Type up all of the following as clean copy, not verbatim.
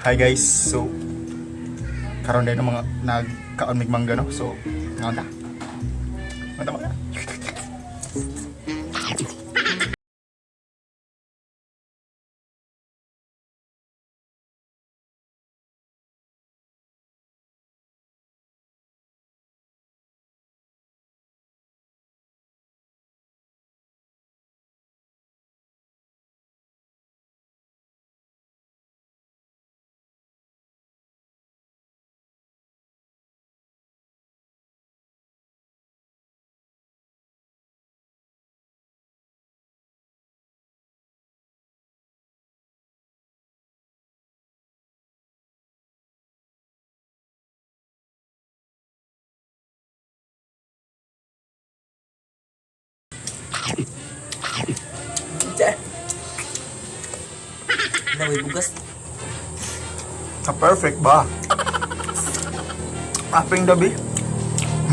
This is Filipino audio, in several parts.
Hi guys, so karon din ng mga nagkaon mig mangga no. So, nganta. Mangga. Naway bugas. Perfect ba? Aping gabi.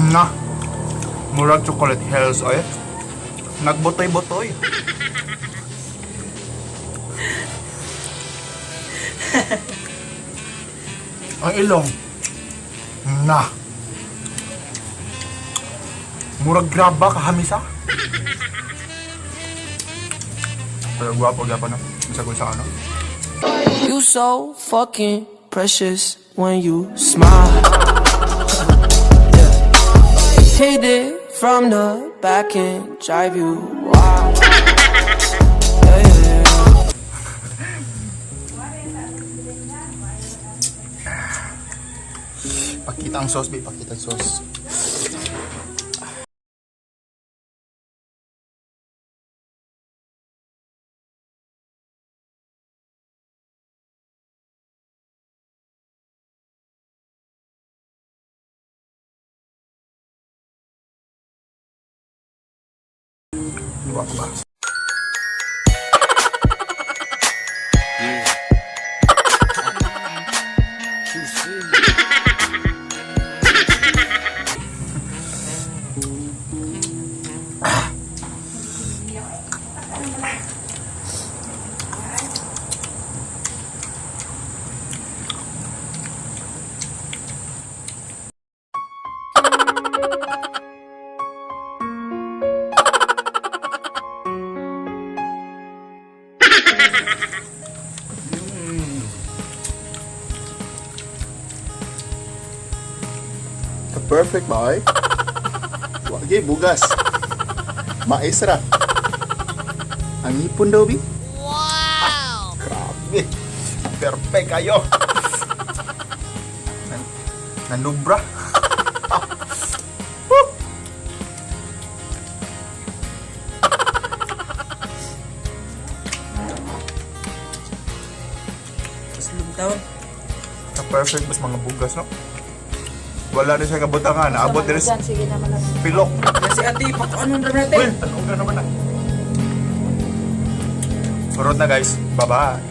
Na. Murag chocolate hills ay. Nagbotoy-botoy. Ang ilong. Na. Murag graba kahamisa. Pero gwapo gyapon no. Bisag sa ano. You so fucking precious when you smile. Yeah. Hit it from the back and drive you wild. Yeah, yeah, yeah. Pakita ang sauce, babe. Pakita ang sauce. Luwak ba? Perfect ba ay? Wagi, bugas. Maestra. Ang ipon daw, Bi. Wow! Grabe. Perfect kayo. Nanubra. Kaslong taon. Perfect mas mga bugas, no? Wala na siya kabutangan. Naabot din sa pilok. Kasi ate, ano na natin? Uy, ano naman na. Surot na guys. Bye-bye.